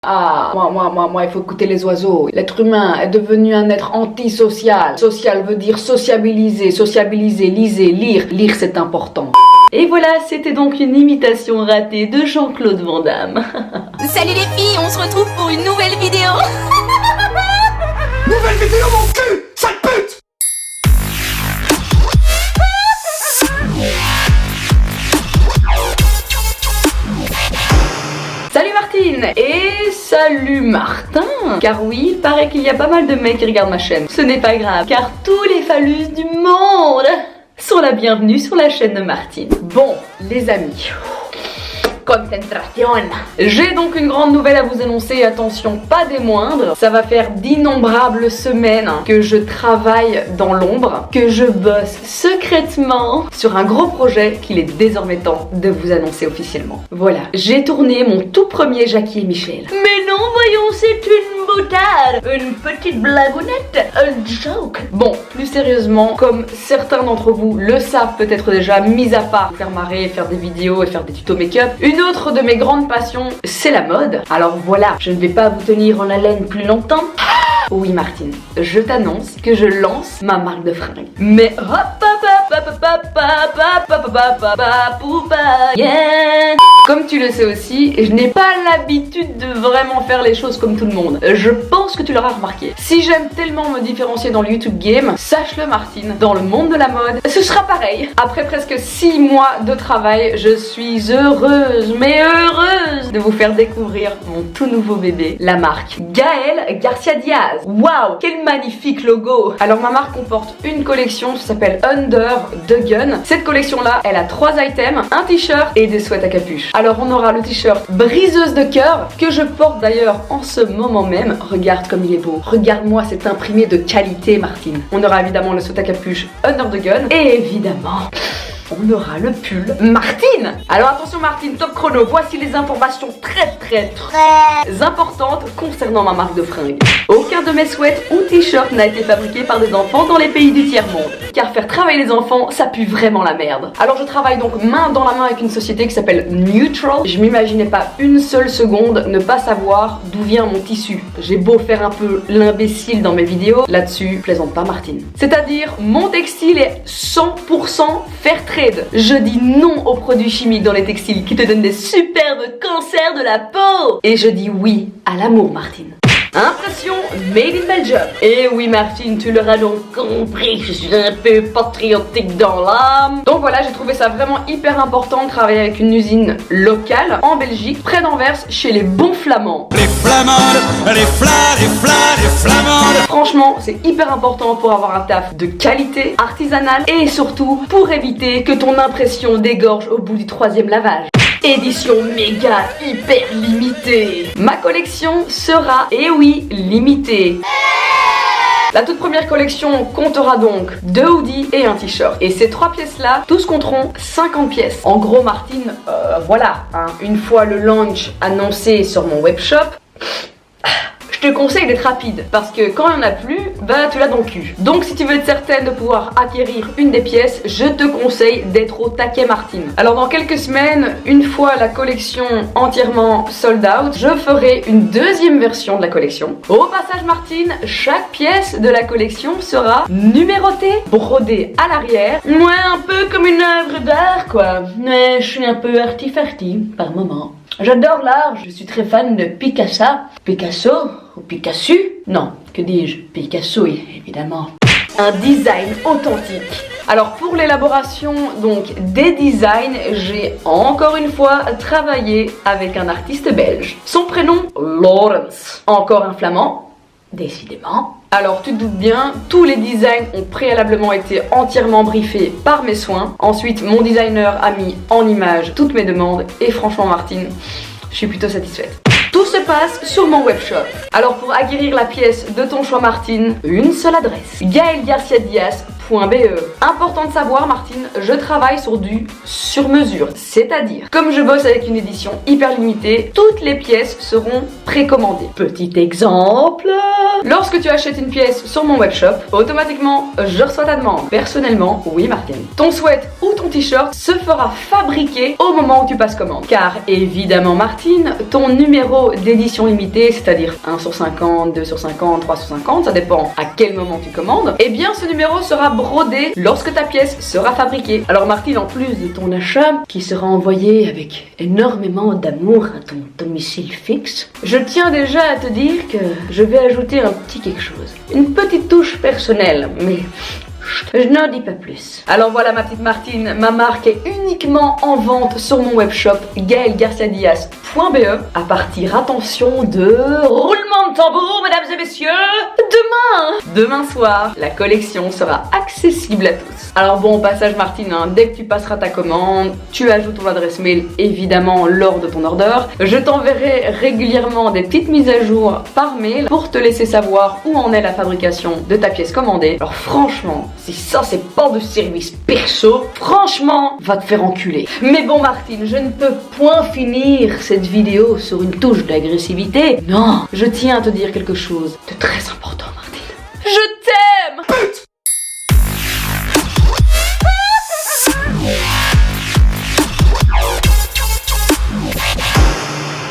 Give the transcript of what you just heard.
Ah, moi, il faut écouter les oiseaux. L'être humain est devenu un être antisocial. Social veut dire sociabiliser, lisez, lire. Lire, c'est important. Et voilà, c'était donc une imitation ratée de Jean-Claude Van Damme. Salut les filles, on se retrouve pour une nouvelle vidéo. Nouvelle vidéo, mon cul, sale pute! Salut Martine et salut Martin. Car oui, il paraît qu'il y a pas mal de mecs qui regardent ma chaîne. Ce n'est pas grave, car tous les phallus du monde sont la bienvenue sur la chaîne de Martine. Bon, les amis, concentration. J'ai donc une grande nouvelle à vous annoncer, attention, pas des moindres. Ça va faire d'innombrables semaines que je travaille dans l'ombre, que je bosse secrètement sur un gros projet qu'il est désormais temps de vous annoncer officiellement. Voilà, j'ai tourné mon tout premier Jackie et Michel. Mais non, voyons, c'est une boutade, une petite blagounette, un joke. Bon, plus sérieusement, comme certains d'entre vous le savent peut-être déjà, mis à part faire marrer, faire des vidéos et faire des tutos make-up, une autre de mes grandes passions, c'est la mode. Alors voilà, je ne vais pas vous tenir en haleine plus longtemps. Oui Martine, je t'annonce que je lance ma marque de fringues. Mais yeah. Comme tu le sais aussi, je n'ai pas l'habitude de vraiment faire les choses comme tout le monde. Je pense que tu l'auras remarqué. Si j'aime tellement me différencier dans le YouTube game, sache-le Martine, dans le monde de la mode, ce sera pareil. Après presque 6 mois de travail, je suis heureuse, mais heureuse de vous faire découvrir mon tout nouveau bébé, la marque Gaël Garcia Diaz. Waouh, quel magnifique logo! Alors ma marque comporte une collection, ça s'appelle Under the Gun. Cette collection là, elle a 3 items, un t-shirt et des sweats à capuche. Alors on aura le t-shirt briseuse de cœur que je porte d'ailleurs en ce moment même. Regarde comme il est beau. Regarde-moi cet imprimé de qualité Martine. On aura évidemment le sweat à capuche Under the Gun et évidemment on aura le pull Martine. Alors attention Martine, top chrono, voici les informations très importantes concernant ma marque de fringues. Aucun de mes sweats ou t-shirts n'a été fabriqué par des enfants dans les pays du tiers-monde. Car faire travailler les enfants, ça pue vraiment la merde. Alors je travaille donc main dans la main avec une société qui s'appelle Neutral. Je m'imaginais pas une seule seconde ne pas savoir d'où vient mon tissu. J'ai beau faire un peu l'imbécile dans mes vidéos, là-dessus, plaisante pas Martine. C'est-à-dire, mon textile est 100% fair trade. Je dis non aux produits chimiques dans les textiles qui te donnent des superbes cancers de la peau. Et je dis oui à l'amour Martine. Impression made in Belgium. Et oui Martine, tu l'auras donc compris, je suis un peu patriotique dans l'âme. Donc voilà, j'ai trouvé ça vraiment hyper important de travailler avec une usine locale en Belgique, près d'Anvers, chez les bons flamands. Les flamandes, les flamandes. Franchement, c'est hyper important pour avoir un taf de qualité, artisanal et surtout pour éviter que ton impression dégorge au bout du 3e lavage. Édition méga hyper limitée. Ma collection sera, et oui, limitée. La toute première collection comptera donc 2 hoodies et un t-shirt. Et ces 3 pièces-là, tous compteront 50 pièces. En gros, Martine, voilà, hein, une fois le launch annoncé sur mon webshop, je te conseille d'être rapide parce que quand il n'y en a plus, bah tu l'as dans le cul. Donc si tu veux être certaine de pouvoir acquérir une des pièces, je te conseille d'être au taquet Martine. Alors dans quelques semaines, une fois la collection entièrement sold out, je ferai une 2e version de la collection. Au passage Martine, chaque pièce de la collection sera numérotée, brodée à l'arrière. Ouais, un peu comme une œuvre d'art quoi. Mais je suis un peu arty-farty par moment. J'adore l'art, je suis très fan de Picasso. Picasso ou Picasso? Non, que dis-je? Picasso, évidemment. Un design authentique. Alors pour l'élaboration donc des designs, j'ai encore une fois travaillé avec un artiste belge. Son prénom, Lawrence. Encore un flamand, décidément. Alors tu te doutes bien, tous les designs ont préalablement été entièrement briefés par mes soins. Ensuite, mon designer a mis en image toutes mes demandes et franchement Martine, je suis plutôt satisfaite. Tout se passe sur mon webshop. Alors pour acquérir la pièce de ton choix Martine, une seule adresse, gaelgarciadiaz.be. Important de savoir, Martine, je travaille sur du sur-mesure, c'est-à-dire, comme je bosse avec une édition hyper limitée, toutes les pièces seront précommandées. Petit exemple, lorsque tu achètes une pièce sur mon webshop, automatiquement, je reçois ta demande. Personnellement, oui Martine, ton sweat ou ton t-shirt se fera fabriquer au moment où tu passes commande. Car évidemment Martine, ton numéro d'édition limitée, c'est-à-dire 1 sur 50, 2 sur 50, 3 sur 50, ça dépend à quel moment tu commandes, eh bien ce numéro sera brodé lorsque ta pièce sera fabriquée. Alors Martine, en plus de ton achat, qui sera envoyé avec énormément d'amour à ton domicile fixe, je tiens déjà à te dire que je vais ajouter un petit quelque chose. Une petite touche personnelle, mais je n'en dis pas plus. Alors voilà ma petite Martine, ma marque est uniquement en vente sur mon webshop gaelgarciadias.be à partir, attention, de roulement de tambour, mesdames et messieurs, demain soir, la collection sera accessible à tous. Alors bon, au passage Martine, dès que tu passeras ta commande, tu ajoutes ton adresse mail évidemment lors de ton order. Je t'enverrai régulièrement des petites mises à jour par mail pour te laisser savoir où en est la fabrication de ta pièce commandée. Alors franchement, si ça c'est pas de service perso, franchement, va te faire enculer. Mais bon Martine, je ne peux point finir cette vidéo sur une touche d'agressivité. Non, je tiens à te dire quelque chose de très important Martine. Je